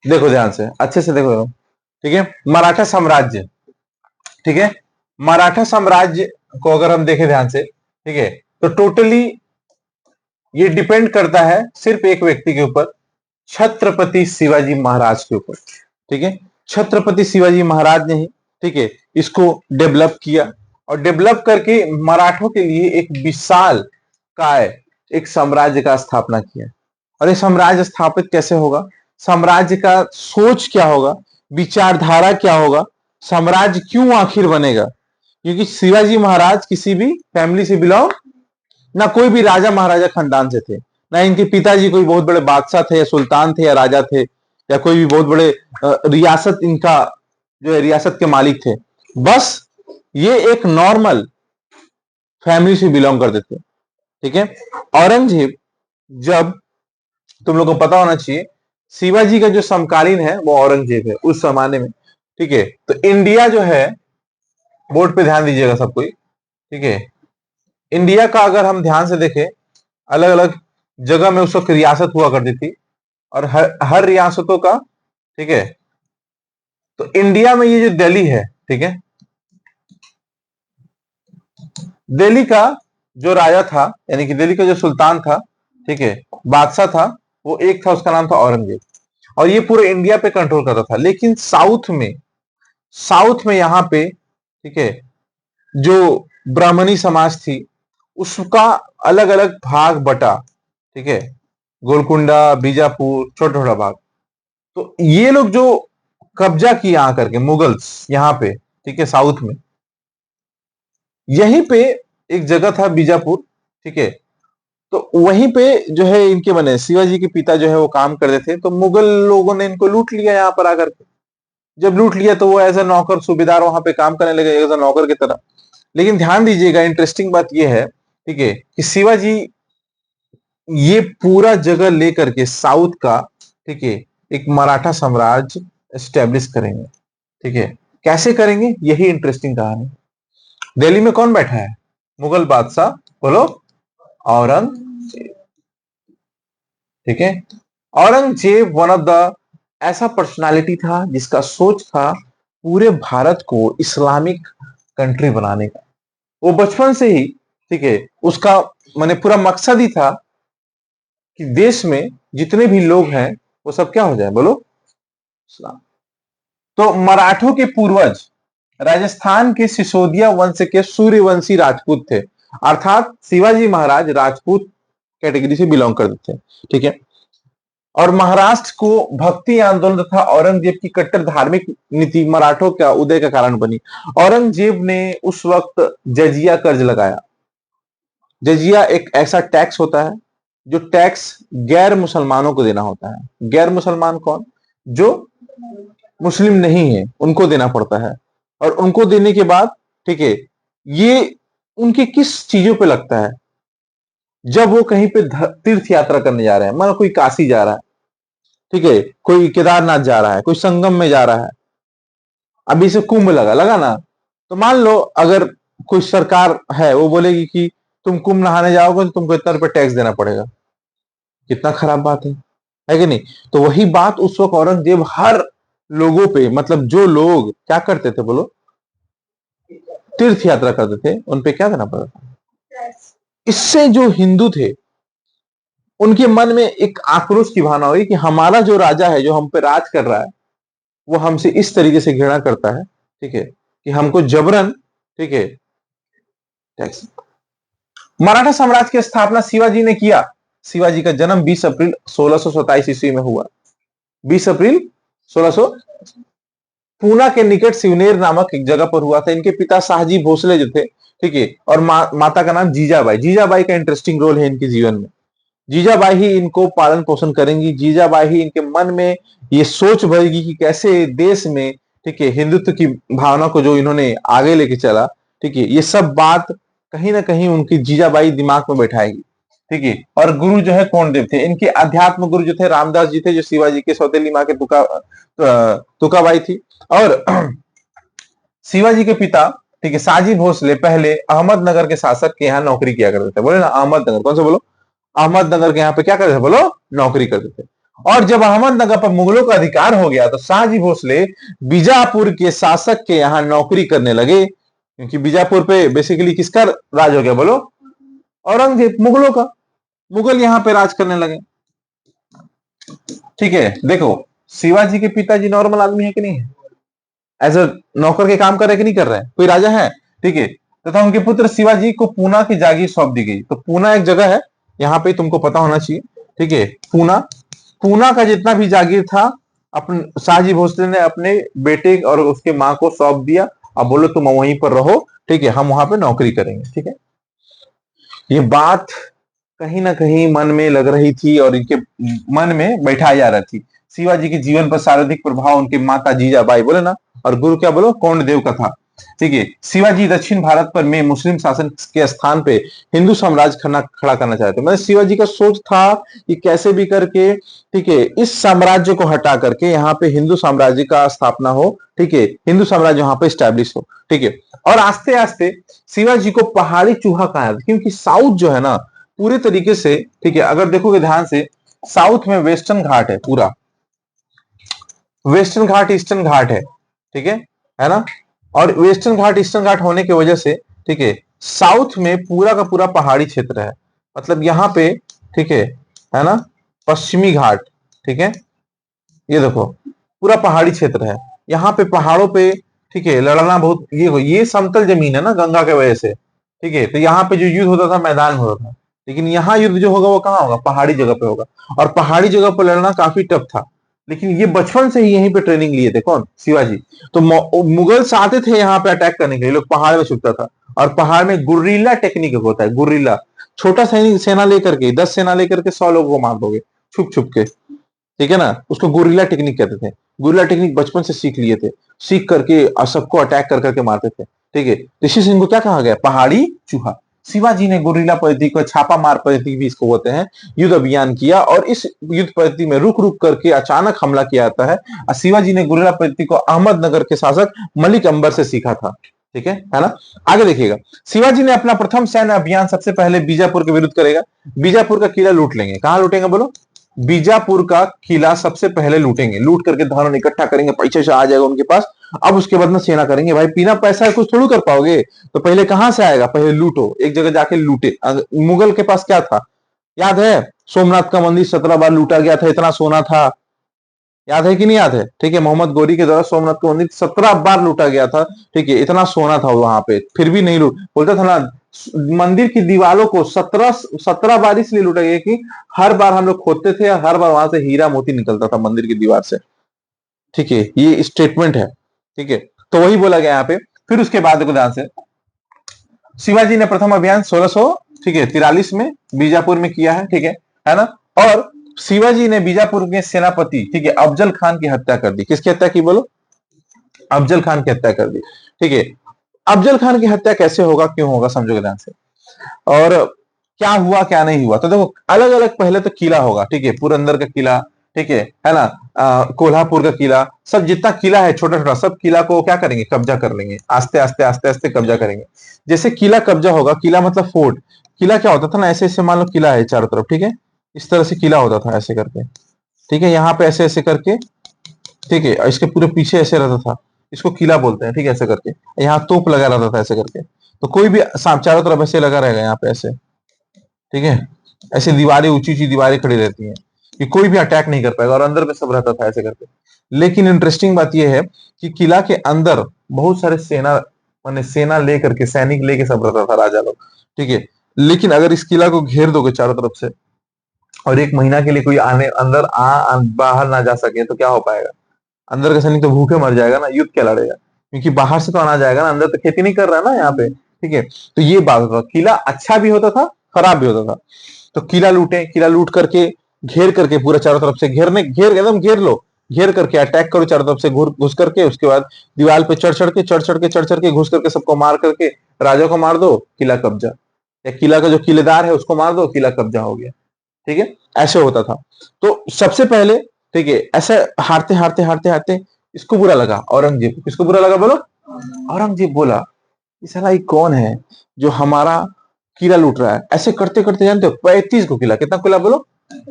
देखो ध्यान से, अच्छे से देखो। ठीक है, मराठा साम्राज्य। ठीक है, मराठा साम्राज्य को अगर हम देखें ध्यान से, ठीक है, तो टोटली ये डिपेंड करता है सिर्फ एक व्यक्ति के ऊपर, छत्रपति शिवाजी महाराज के ऊपर। ठीक है, छत्रपति शिवाजी महाराज ने ही, ठीक है, इसको डेवलप किया और डेवलप करके मराठों के लिए एक विशाल काय एक साम्राज्य का स्थापना किया। और ये साम्राज्य स्थापित कैसे होगा, साम्राज्य का सोच क्या होगा, विचारधारा क्या होगा, साम्राज्य क्यों आखिर बनेगा? क्योंकि शिवाजी महाराज किसी भी फैमिली से बिलोंग, ना कोई भी राजा महाराजा खानदान से थे, ना इनके पिताजी कोई बहुत बड़े बादशाह थे या सुल्तान थे या राजा थे या कोई भी बहुत बड़े रियासत, इनका जो है रियासत के मालिक थे। बस ये एक नॉर्मल फैमिली से बिलोंग करते थे। ठीक है, औरंगजेब, जब, तुम लोगों को पता होना चाहिए, शिवाजी का जो समकालीन है वो औरंगजेब है उस जमाने में। ठीक है, तो इंडिया जो है, बोर्ड पे ध्यान दीजिएगा सब कोई। ठीक है, इंडिया का अगर हम ध्यान से देखें, अलग अलग जगह में उस वक्त रियासत हुआ करती थी और हर रियासतों का, ठीक है, तो इंडिया में ये जो दिल्ली है, ठीक है, दिल्ली का जो राजा था, यानी कि दिल्ली का जो सुल्तान था, ठीक है, बादशाह था, वो एक था, उसका नाम था औरंगजेब। और ये पूरे इंडिया पे कंट्रोल करता था। लेकिन साउथ में यहां पे, ठीक है, जो ब्राह्मणी समाज थी, उसका अलग अलग भाग बटा। ठीक है, गोलकुंडा, बीजापुर, छोटा छोटा भाग। तो ये लोग जो कब्जा किया आकर के मुगल्स यहां पे, ठीक है, साउथ में, यहीं पे एक जगह था बीजापुर। ठीक है, तो वहीं पे जो है इनके बने शिवाजी के पिता जो है वो काम करते थे। तो मुगल लोगों ने इनको लूट लिया यहां पर आकर के। जब लूट लिया तो वो एज ए नौकर सूबेदार वहां पे काम करने लगे, एज ए नौकर की तरह। लेकिन ध्यान दीजिएगा, इंटरेस्टिंग बात यह है, ठीक है, कि शिवाजी ये पूरा जगह लेकर के साउथ का, ठीक है, एक मराठा साम्राज्य एस्टेब्लिश करेंगे। ठीक है, कैसे करेंगे, यही इंटरेस्टिंग कहानी। दिल्ली में कौन बैठा है, मुगल बादशाह, बोलो, औरंगजेब। ठीक है, औरंगजेब वन ऑफ द ऐसा पर्सनालिटी था जिसका सोच था पूरे भारत को इस्लामिक कंट्री बनाने का। वो बचपन से ही, ठीक है, उसका माने पूरा मकसद ही था कि देश में जितने भी लोग हैं वो सब क्या हो जाए, बोलो, इस्लाम। तो मराठों के पूर्वज राजस्थान के सिसोदिया वंश के सूर्यवंशी राजपूत थे। अर्थात शिवाजी महाराज राजपूत कैटेगरी से बिलोंग करते थे। ठीक है, और महाराष्ट्र को भक्ति आंदोलन तथा औरंगजेब की कट्टर धार्मिक नीति मराठों का उदय का कारण बनी। औरंगजेब ने उस वक्त जजिया कर्ज लगाया। जजिया एक ऐसा टैक्स होता है जो टैक्स गैर मुसलमानों को देना होता है। गैर मुसलमान कौन, जो मुस्लिम नहीं है, उनको देना पड़ता है। और उनको देने के बाद, ठीक है, ये उनके किस चीजों पे लगता है, जब वो कहीं पे तीर्थ यात्रा करने जा रहे हैं, मानो कोई काशी जा रहा है, ठीक है, कोई केदारनाथ जा रहा है, कोई संगम में जा रहा है। अभी से कुंभ लगा लगा ना, तो मान लो अगर कोई सरकार है वो बोलेगी कि तुम कुंभ नहाने जाओगे तो तुमको इतना रुपये टैक्स देना पड़ेगा। कितना खराब बात है कि नहीं? तो वही बात उस वक्त औरंगजेब हर लोगों पे, मतलब जो लोग क्या करते थे, बोलो, तीर्थ यात्रा करते थे, उन पे क्या देना पड़ता था। इससे जो हिंदू थे उनके मन में एक आक्रोश की भावना हुई कि हमारा जो राजा है, जो हम पे राज कर रहा है, वो हमसे इस तरीके से घृणा करता है, ठीक है, कि हमको जबरन, ठीक है, टैक्स। मराठा साम्राज्य की स्थापना शिवाजी ने किया। शिवाजी का जन्म 20 अप्रैल 1627 ईस्वी में हुआ। 20 अप्रैल 1600 पूना के निकट शिवनेर नामक एक जगह पर हुआ था। इनके पिता शाहजी भोसले जो थे, ठीक है, और माता का नाम जीजाबाई। जीजाबाई का इंटरेस्टिंग रोल है इनके जीवन में। जीजाबाई ही इनको पालन पोषण करेंगी। जीजाबाई ही इनके मन में ये सोच भरेगी कि कैसे देश में, ठीक है, हिंदुत्व की भावना को जो इन्होंने आगे लेके चला, ठीक है, ये सब बात कहीं ना कहीं उनकी जीजाबाई दिमाग में बैठाएगी। ठीक है, और गुरु जो है कोंडदेव थे। इनके अध्यात्म गुरु जो थे रामदास जी थे, जो शिवाजी के सौतेली माँ के तुकाबाई थी। और शिवाजी के पिता, ठीक है, साजी भोसले पहले अहमदनगर के शासक के यहाँ नौकरी किया करते थे। बोले ना अहमदनगर, कौन सा बोलो, अहमदनगर के यहाँ पे क्या करते थे, बोलो, नौकरी करते थे। और जब अहमदनगर पर मुगलों का अधिकार हो गया तो शाहजी भोसले बीजापुर के शासक के यहाँ नौकरी करने लगे, क्योंकि बीजापुर पे बेसिकली किसका राज हो गया बोलो? औरंगजेब, मुगलों का। मुगल यहाँ पे राज करने लगे। ठीक है, देखो शिवाजी के पिताजी नॉर्मल आदमी है कि नहीं है? एज अ नौकर के काम कर रहे कि नहीं कर रहे हैं? कोई राजा है? ठीक है। तथा उनके पुत्र शिवाजी को पूना की जागीर सौंप दी गई। तो पूना एक जगह है, यहाँ पे तुमको पता होना चाहिए। ठीक है, पूना, पूना का जितना भी जागीर था अपने शाहजी भोसले ने अपने बेटे और उसके माँ को सौंप दिया। अब बोलो तुम वहीं पर रहो, ठीक है, हम वहां पे नौकरी करेंगे। ठीक है, ये बात कहीं ना कहीं मन में लग रही थी और इनके मन में बैठाई जा रही थी। शिवाजी के जीवन पर सर्वाधिक प्रभाव उनके माता जीजाबाई बोले ना, और गुरु क्या बोलो, कौंडदेव का था। ठीक है, शिवाजी दक्षिण भारत पर में मुस्लिम शासन के स्थान पे हिंदू साम्राज्य खड़ा करना चाहते। मतलब शिवाजी का सोच था कि कैसे भी करके, ठीक है, इस साम्राज्य को हटा करके यहाँ पे हिंदू साम्राज्य का स्थापना हो। ठीक है, हिंदू साम्राज्य वहां पे स्टैब्लिश हो। ठीक है, और आस्ते आस्ते शिवाजी को पहाड़ी चूहा कहा, क्योंकि साउथ जो है ना पूरे तरीके से, ठीक है, अगर देखोगे ध्यान से, साउथ में वेस्टर्न घाट है, पूरा वेस्टर्न घाट ईस्टर्न घाट है। ठीक है ना? और वेस्टर्न घाट ईस्टर्न घाट होने की वजह से, ठीक है, साउथ में पूरा का पूरा पहाड़ी क्षेत्र है। मतलब यहाँ पे, ठीक है ना, पश्चिमी घाट, ठीक है, ये देखो पूरा पहाड़ी क्षेत्र है। यहाँ पे पहाड़ों पे, ठीक है, लड़ना बहुत, ये समतल जमीन है ना गंगा के वजह से। ठीक है, तो यहाँ पे जो युद्ध होता था मैदान में होता था, लेकिन यहाँ युद्ध जो होगा वो कहाँ होगा? पहाड़ी जगह पे होगा। और पहाड़ी जगह पर लड़ना काफी टफ था। लेकिन ये बचपन से ही यहीं पे ट्रेनिंग लिए थे, कौन? शिवाजी। तो मुगल्स आते थे यहाँ पे अटैक करने के लिए, लोग पहाड़ में छुपता था। और पहाड़ में गुर्रिल्ला टेक्निक होता है, गुर्रिल्ला। छोटा सैनिक सेना लेकर के 10 सेना लेकर के 100 लोगों को मार दोगे छुप छुप के। ठीक है ना? उसको गुरिल्ला टेक्निक कहते थे। गुरिल्ला टेक्निक बचपन से सीख लिए थे, सीख करके सबको अटैक कर करके मारते थे। ठीक है, ऋषि सिंह को क्या कहा गया? पहाड़ी चूहा। शिवाजी ने गुरिल्ला पद्धति को, छापा मार पद्धति भी इसको बोलते हैं, युद्ध अभियान किया। और इस युद्ध पद्धति में रुक रुक करके अचानक हमला किया जाता है। और शिवाजी ने गुरिल्ला पद्धति को अहमदनगर के शासक मलिक अंबर से सीखा था। ठीक है ना? आगे देखिएगा, शिवाजी ने अपना प्रथम सैन्य अभियान सबसे पहले बीजापुर के विरुद्ध करेगा। बीजापुर का किला लूट लेंगे। कहां लूटेंगे बोलो? बीजापुर का किला सबसे पहले लूटेंगे, लूट करके धन इकट्ठा करेंगे, पैसा आ जाएगा उनके पास। अब उसके बाद में सेना करेंगे। भाई बिना पैसा कुछ थोड़ी कर पाओगे, तो पहले कहां से आएगा? पहले लूटो, एक जगह जाके लूटे। मुगल के पास क्या था याद है? सोमनाथ का मंदिर 17 बार लूटा गया था, इतना सोना था, याद है कि नहीं याद है? ठीक है, मोहम्मद गोरी के द्वारा सोमनाथ का मंदिर 17 बार लूटा गया था। ठीक है, इतना सोना था वहां पे, फिर भी नहीं लूट, बोलता था ना मंदिर की दीवारों को 17 बार इसलिए लूटा गया कि हर बार हम लोग खोदते थे और हर बार वहां से हीरा मोती निकलता था मंदिर की दीवार से। ठीक है, ये स्टेटमेंट है। ठीक है, तो वही बोला गया यहाँ पे। फिर उसके बाद देखो ध्यान से, शिवाजी ने प्रथम अभियान 1600, ठीक है, 43 में बीजापुर में किया है। ठीक है ना? और शिवाजी ने बीजापुर के सेनापति, ठीक है, अफजल खान की हत्या कर दी। किसकी हत्या की बोलो? अफजल खान की हत्या कर दी। ठीक है, अफजल खान की हत्या कैसे होगा, क्यों होगा, समझोगे ध्यान से। और क्या हुआ क्या नहीं हुआ, तो देखो अलग अलग पहले तो किला होगा। ठीक है, पुरंदर का किला, ठीक है ना, कोल्हापुर का किला, सब जितना किला है छोटा छोटा, सब किला को क्या करेंगे? कब्जा कर लेंगे। आस्ते आस्ते आस्ते आस्ते कब्जा करेंगे। जैसे किला कब्जा होगा, किला मतलब फोर्ट। किला क्या होता था ना, ऐसे ऐसे मान लो किला है चारों तरफ, ठीक है, इस तरह से किला होता था ऐसे करके। ठीक है, यहाँ पे ऐसे ऐसे करके, ठीक है, इसके पूरे पीछे ऐसे रहता था, इसको किला बोलते हैं। ठीक है, ऐसे करके यहाँ तोप लगा रहता था ऐसे करके। तो कोई भी सांप चारों तरफ ऐसे लगा रहेगा यहाँ पे ऐसे। ठीक है, ऐसे दीवारें, ऊंची ऊंची दीवारें खड़ी रहती हैं कि कोई भी अटैक नहीं कर पाएगा, और अंदर में सब रहता था ऐसे करके। लेकिन इंटरेस्टिंग बात यह है कि किला के अंदर बहुत सारे सेना, माने सेना लेकर के, सैनिक लेके सब रहता था राजा लोग। ठीक है, लेकिन अगर इस किला को घेर दोगे चारों तरफ से, और एक महीना के लिए कोई आने अंदर बाहर ना जा सके, तो क्या हो पाएगा? अंदर का सैनिक तो भूखे मर जाएगा ना, युद्ध क्या लड़ेगा? क्योंकि बाहर से तो आना जाएगा ना, अंदर तो खेती नहीं कर रहा है ना यहाँ पे। ठीक है, तो ये बात होता, किला अच्छा भी होता था, खराब भी होता था। तो किला लूटे, किला लूट करके घेर करके पूरा चारों तरफ से एकदम घेर लो, घेर करके अटैक करो चारों तरफ से, घुस करके, उसके बाद दीवार पे चढ़ चढ़ के घुस करके सबको मार करके राजा को मार दो, किला कब्जा। या किला का जो किलेदार है उसको मार दो, किला कब्जा हो गया। ठीक है, ऐसे होता था। तो सबसे पहले, ठीक है, ऐसे हारते हारते हारते हारते इसको बुरा लगा, औरंगजेब। किसको बुरा लगा बोलो? औरंगजेब बोला ये साला ये कौन है जो हमारा किला लूट रहा है? ऐसे करते करते जानते हो 35 को किला, कितना किला बोलो?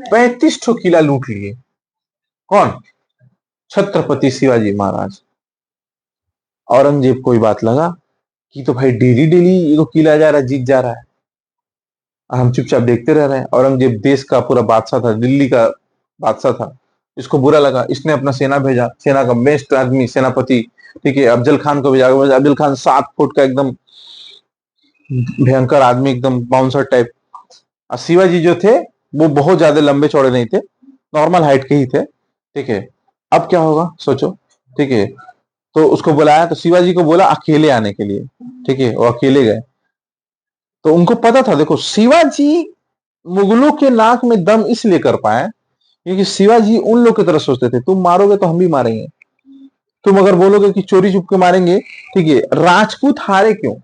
35 ठो किला लूट लिए। कौन? छत्रपति शिवाजी महाराज। औरंगजेब को ये बात लगा कि तो भाई डेली डेली ये तो किला जा रहा है, जीत जा रहा है, और हम चुपचाप देखते रह रहे हैं। औरंगजेब देश का पूरा बादशाह था, दिल्ली का बादशाह था। इसको बुरा लगा, इसने अपना सेना भेजा, सेना का बेस्ट आदमी सेनापति, ठीक है, अफजल खान को भेजा। अफजल खान 7 फुट का एकदम भयंकर आदमी, एकदम बाउंसर टाइप। और शिवाजी जो थे वो बहुत ज्यादा लंबे चौड़े नहीं थे, नॉर्मल हाइट के ही थे, ठीक है। अब क्या होगा सोचो, ठीक है। तो उसको बुलाया, तो शिवाजी को बोला अकेले आने के लिए, ठीक है, वो अकेले गए। तो उनको पता था, देखो शिवाजी मुगलों के नाक में दम इसलिए कर पाए क्योंकि शिवाजी उन लोग की तरह सोचते थे, तुम मारोगे तो हम भी मारेंगे, तुम अगर बोलोगे कि चोरी चुप के मारेंगे, ठीक है। राजपूत हारे क्यों?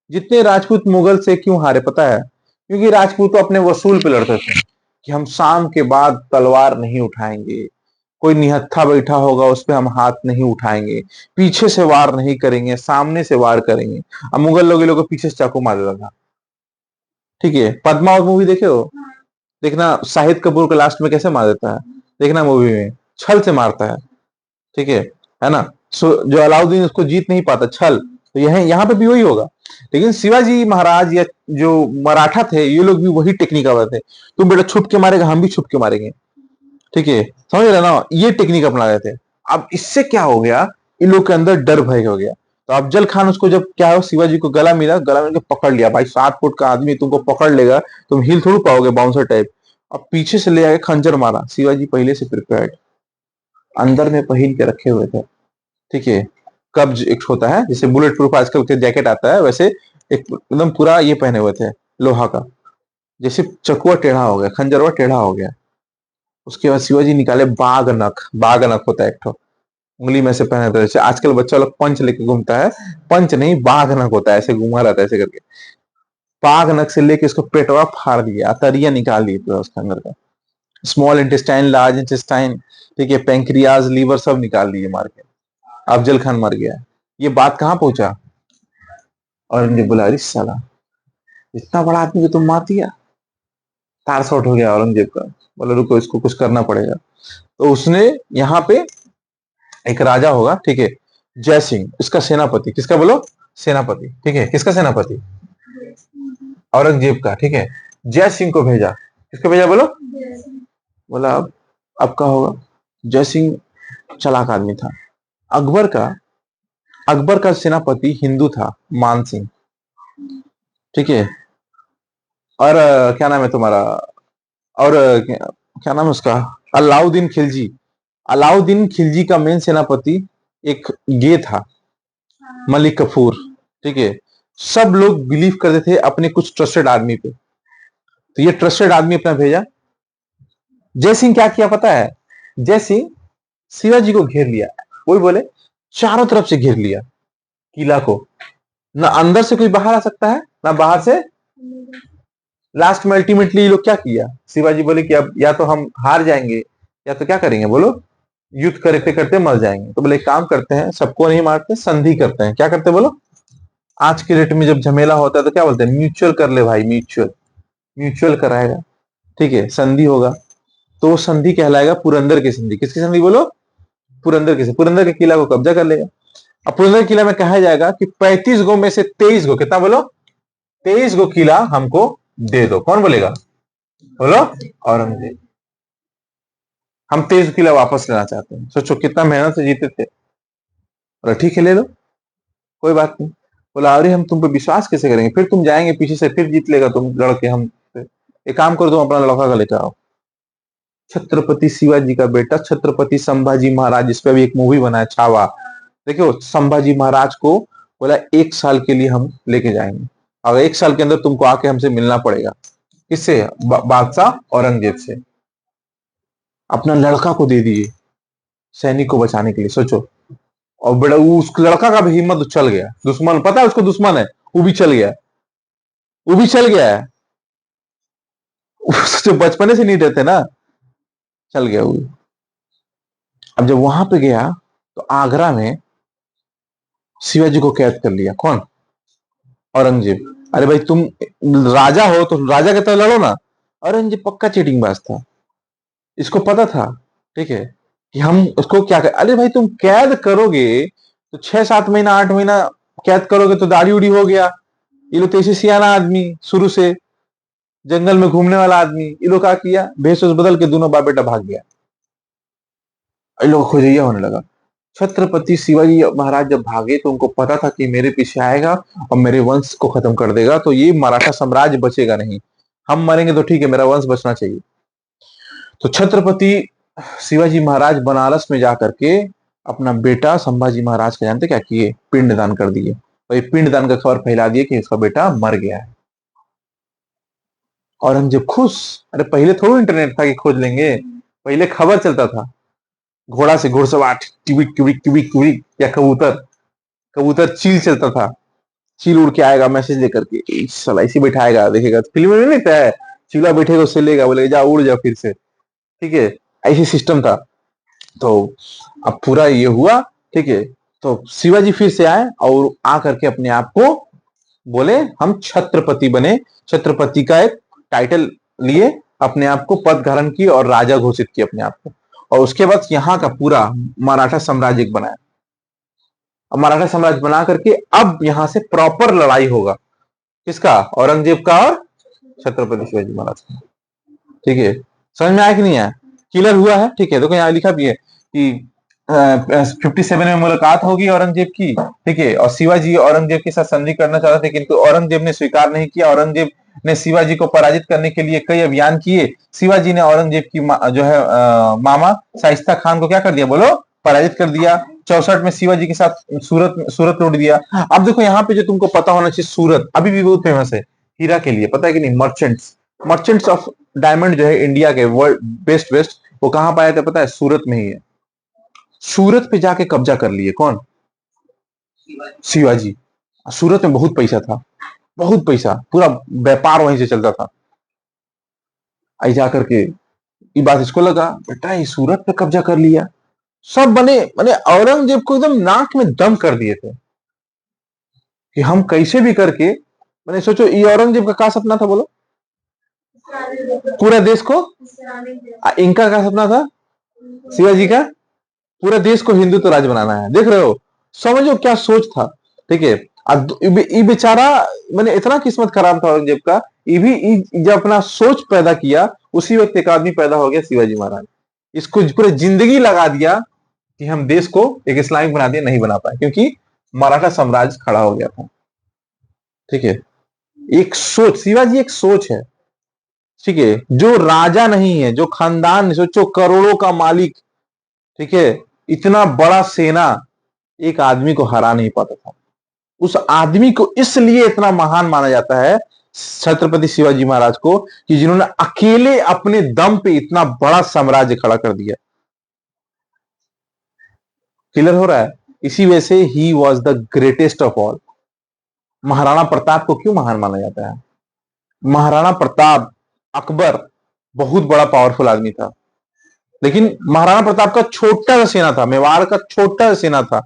जितने राजपूत मुगल से क्यों हारे पता है? क्योंकि राजपूत अपने वसूल पे लड़ते थे कि हम शाम के बाद तलवार नहीं उठाएंगे, कोई निहत्था बैठा होगा उस पर हम हाथ नहीं उठाएंगे, पीछे से वार नहीं करेंगे, सामने से वार करेंगे। अब मुगल लोग ये लोग को पीछे से चाकू मार देता था, ठीक है। पद्मावत मूवी देखे हो? देखना शाहिद कपूर को लास्ट में कैसे मार देता है, देखना मूवी में छल से मारता है, ठीक है ना। जो अलाउद्दीन उसको जीत नहीं पाता, छल। तो यहाँ पे भी वही होगा। लेकिन शिवाजी महाराज या जो मराठा थे ये लोग भी वही टेक्निक आते थे, तुम बेटा छुप के मारेगा, हम भी छुप के मारेंगे, ठीक है, समझ रहे ना, ये टेक्निक अपना रहे थे। अब इससे क्या हो गया, इन लोग के अंदर डर भय हो गया। तो अफजल खान उसको जब क्या हो, शिवाजी को गला मिला, गला मिल के पकड़ लिया, भाई 7 फुट का आदमी तुमको पकड़ लेगा, तुम हिल थोड़ी पाओगे, बाउंसर टाइप। अब पीछे से ले आके खंजर मारा, शिवाजी पहले से प्रिपेयर्ड अंदर में पहन के रखे हुए थे, ठीक है। कब्ज एक होता है, जैसे बुलेट प्रूफ आजकल के जैकेट आता है, वैसे एक एकदम पूरा ये पहने हुए थे, लोहा का। जैसे चकुआ टेढ़ा हो गया, खंजरवा टेढ़ा हो गया। उसके बाद शिवाजी निकाले बाघ नख, बाघ नख होता है एक ठो, उंगली में से पहने थे। जैसे आजकल बच्चा लोग पंच लेके घूमता है, पंच नहीं, बाघ नख होता है, ऐसे घुमा रहता है ऐसे करके। बाघ नख से लेके उसको पेटवा फाड़ दिया, अतरिया निकाल दी पूरा उसके अंदर का, स्मॉल इंटेस्टाइन, लार्ज इंटेस्टाइन, ठीक है, पेंक्रियाज, लीवर सब निकाल दिए मार के। अफजल खान मर गया। ये बात कहां पहुंचा? औरंगजेब बोला, अरे साला इतना बड़ा आदमी को तुम मार दिया। तार शॉट हो गया औरंगजेब का, बोला रुको इसको कुछ करना पड़ेगा। तो उसने यहाँ पे एक राजा होगा, ठीक है, जय सिंह, इसका सेनापति, किसका बोलो? सेनापति, ठीक है, किसका सेनापति? औरंगजेब का, ठीक है। जय सिंह को भेजा, किसको भेजा बोलो? बोला अब क्या होगा। जय सिंह चालाक आदमी था। अकबर का अकबर का सेनापति हिंदू था, मान सिंह, ठीक है। और क्या नाम है तुम्हारा, और क्या नाम है उसका, अलाउद्दीन खिलजी। अलाउद्दीन खिलजी का मेन सेनापति एक ये था, मलिक कफूर, ठीक है। सब लोग बिलीव करते थे अपने कुछ ट्रस्टेड आदमी पे, तो ये ट्रस्टेड आदमी अपना भेजा। जय सिंह क्या किया पता है? जय सिंह शिवाजी को घेर लिया, वही बोले चारों तरफ से घेर लिया किला को, ना अंदर से कोई बाहर आ सकता है ना बाहर से। लास्ट में अल्टीमेटली ये लोग क्या किया, शिवाजी बोले कि अब या तो हम हार जाएंगे या तो क्या करेंगे बोलो, युद्ध करते करते मर जाएंगे। तो बोले काम करते हैं, सबको नहीं मारते, संधि करते हैं। क्या करते बोलो? आज के डेट में जब झमेला होता है तो क्या बोलते हैं, म्यूचुअल कर ले भाई, म्यूचुअल, म्यूचुअल कराएगा, ठीक है, संधि होगा। तो वो संधि कहलाएगा पुरंदर की संधि। किसकी संधि बोलो? पुरंदर की। पुरंदर के किला को कब्जा कर लेगा। अब पुरंदर किला में कहा जाएगा कि 35 गो में से 23 गो, कितना बोलो? 23 गो किला हमको दे दो। कौन बोलेगा बोलो? औरंगजेब। हम 23 किला वापस लेना चाहते हैं। सोचो कितना मेहनत से जीते थे। बोला ठीक है ले लो, कोई बात नहीं। बोला अरे हम तुम पे विश्वास कैसे करेंगे, फिर तुम जाएंगे पीछे से फिर जीत लेगा तुम लड़के हम। एक काम करो, तुम अपना लड़का का लेकर आओ। छत्रपति शिवाजी का बेटा छत्रपति संभाजी महाराज, जिसपे अभी एक मूवी बना है छावा, देखो संभाजी महाराज को बोला 1 साल के लिए हम लेके जाएंगे, और 1 साल के अंदर तुमको आके हमसे मिलना पड़ेगा। किससे? बादशाह औरंगजेब से। अपना लड़का को दे दिए सैनिक को बचाने के लिए, सोचो। और बड़ा उस लड़का का भी हिम्मत चल गया, दुश्मन पता है उसको दुश्मन है, वो भी चल गया, वो भी चल गया है। जो बचपने से नहीं रहते ना, चल गया वो। अब जब वहां पे गया तो आगरा में शिवाजी को कैद कर लिया। कौन? औरंगजेब। अरे भाई तुम राजा हो तो राजा के तरह लड़ो ना। औरंगजेब पक्का चीटिंग बाज था, इसको पता था, ठीक है, कि हम उसको क्या कर, अरे भाई तुम कैद करोगे तो 6-7 महीना 8 महीना कैद करोगे तो दाढ़ी उड़ी हो गया। ये लोग तो ऐसे सियाना आदमी, शुरू से जंगल में घूमने वाला आदमी, ये लोग क्या किया, भेष वेष बदल के दोनों बाप बेटा भाग गया। ये लोग खोजैया होने लगा। छत्रपति शिवाजी महाराज जब भागे तो उनको पता था कि मेरे पीछे आएगा और मेरे वंश को खत्म कर देगा, तो ये मराठा साम्राज्य बचेगा नहीं। हम मरेंगे तो ठीक है, मेरा वंश बचना चाहिए। तो छत्रपति शिवाजी महाराज बनारस में जाकर के अपना बेटा संभाजी महाराज का जानते क्या किए, पिंडदान कर दिए। और ये पिंडदान का खबर फैला दिए कि उसका बेटा मर गया है। औरंगजेब खुश। अरे पहले थोड़ा इंटरनेट था कि खोज लेंगे, पहले खबर चलता था घोड़ा से, घुड़सवार टिबिक टिबिक टिबिक टिबिक, या कबूतर, कबूतर चील चलता था, चील उड़ के आएगा मैसेज लेकर के, साला इसी बैठाएगा, देखेगा फिल्म में नहीं था, चीला बैठेगा उससे लेगा, बोलेगा जा उड़ जा फिर से, ठीक है, ऐसी सिस्टम था। तो अब पूरा ये हुआ, ठीक है। तो शिवाजी फिर से आए और आकर के अपने आप को बोले हम छत्रपति बने, छत्रपति का एक टाइटल लिए, अपने आप को पद धारण किए और राजा घोषित किए अपने आप को। और उसके बाद यहाँ का पूरा मराठा साम्राज्य बनाया। अब मराठा साम्राज्य बना करके अब यहां से प्रॉपर लड़ाई होगा, किसका, औरंगजेब का और छत्रपति शिवाजी महाराज का। ठीक है, समझ में आया कि नहीं आया, क्लियर हुआ है। ठीक है, देखो यहाँ लिखा भी है कि 57 में मुलाकात होगी औरंगजेब की, ठीक है, और शिवाजी औरंगजेब के साथ संधि करना चाहते थे, किंतु औरंगजेब ने स्वीकार नहीं किया। औरंगजेब ने शिवाजी को पराजित करने के लिए कई अभियान किए। शिवाजी ने औरंगजेब की जो है मामा शाइस्ता खान को क्या कर दिया, बोलो, पराजित कर दिया। 64 में शिवाजी के साथ सूरत सूरत लूट दिया। अब देखो यहाँ पे जो तुमको पता होना चाहिए, सूरत अभी भी बहुत फेमस है हीरा के लिए, पता है कि नहीं, मर्चेंट्स, मर्चेंट्स ऑफ डायमंड जो है इंडिया के वर्ल्ड बेस्ट बेस्ट, वो कहां पाया था पता है, सूरत में ही है। सूरत पे जाके कब्जा कर लिए कौन, शिवाजी। सूरत में बहुत पैसा था, बहुत पैसा, पूरा व्यापार वहीं से चलता था। आई जाकर के ये बात इसको लगा, बेटा ये सूरत पे कब्जा कर लिया, सब बने, मैंने औरंगजेब को एकदम नाक में दम कर दिए थे कि हम कैसे भी करके, मैंने सोचो ये औरंगजेब का क्या सपना था बोलो, पूरा देश को, इनका क्या सपना था, शिवाजी का, पूरा देश को हिंदुत्व राज्य बनाना है। देख रहे हो, समझो क्या सोच था। ठीक है, ये बेचारा, मैंने इतना किस्मत खराब था औरंगजेब का, ये भी जब अपना सोच पैदा किया, उसी वक्त एक आदमी पैदा हो गया शिवाजी महाराज। इसको पूरी जिंदगी लगा दिया कि हम देश को एक इस्लामिक बना दिया, नहीं बना पाए क्योंकि मराठा साम्राज्य खड़ा हो गया था। ठीक है, एक सोच, शिवाजी एक सोच है। ठीक है, जो राजा नहीं है, जो खानदान, सोचो करोड़ों का मालिक, ठीक है, इतना बड़ा सेना एक आदमी को हरा नहीं पाता था। उस आदमी को इसलिए इतना महान माना जाता है, छत्रपति शिवाजी महाराज को, कि जिन्होंने अकेले अपने दम पे इतना बड़ा साम्राज्य खड़ा कर दिया। क्लियर हो रहा है, इसी वजह से he was the greatest of all. Maharana Pratap को क्यों महान माना जाता है, महाराणा प्रताप, अकबर बहुत बड़ा पावरफुल आदमी था, लेकिन महाराणा प्रताप का छोटा सा सेना था, मेवाड़ का छोटा सा सेना था,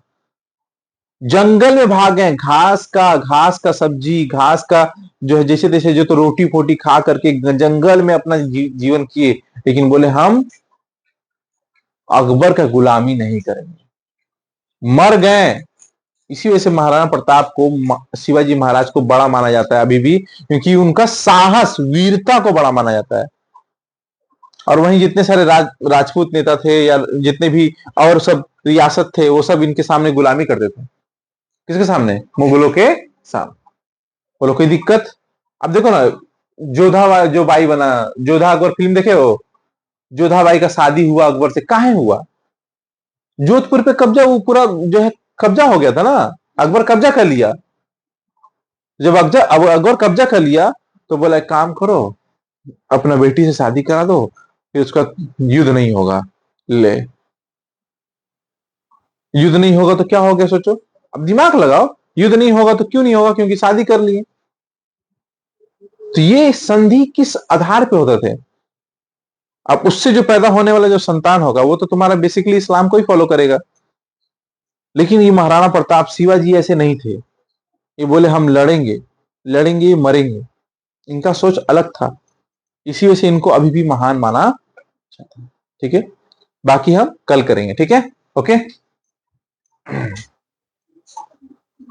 जंगल में भाग गए, घास का सब्जी, घास का जो है जैसे तैसे जो तो रोटी फोटी खा करके जंगल में अपना जीवन किए, लेकिन बोले हम अकबर का गुलामी नहीं करेंगे, मर गए। इसी वजह से महाराणा प्रताप को, शिवाजी महाराज को बड़ा माना जाता है अभी भी, क्योंकि उनका साहस, वीरता को बड़ा माना जाता है। और वहीं जितने सारे राजपूत नेता थे या जितने भी और सब रियासत थे, वो सब इनके सामने गुलामी करते थे। किसके सामने, मुगलों के सामने। बोलो कोई दिक्कत। अब देखो ना, जोधा जो बाई बना, जोधा अकबर फिल्म देखे हो, जोधा बाई का शादी हुआ अकबर से, काहे हुआ, जोधपुर पे कब्जा, वो पूरा जो है कब्जा हो गया था ना, अकबर कब्जा कर लिया। जब अकबर कब्जा कर लिया तो बोला एक काम करो, अपना बेटी से शादी करा दो, फिर उसका युद्ध नहीं होगा। ले, युद्ध नहीं होगा तो क्या हो गया सोचो, अब दिमाग लगाओ, युद्ध नहीं होगा तो क्यों नहीं होगा, क्योंकि शादी कर लिए। तो ये संधि किस आधार पे होते थे, अब उससे जो पैदा होने वाला जो संतान होगा वो तो तुम्हारा बेसिकली इस्लाम को ही फॉलो करेगा। लेकिन ये महाराणा प्रताप, शिवाजी ऐसे नहीं थे, ये बोले हम लड़ेंगे, लड़ेंगे मरेंगे, इनका सोच अलग था। इसी वजह से इनको अभी भी महान माना जाता है। ठीक है, बाकी हम कल करेंगे, ठीक है? ओके।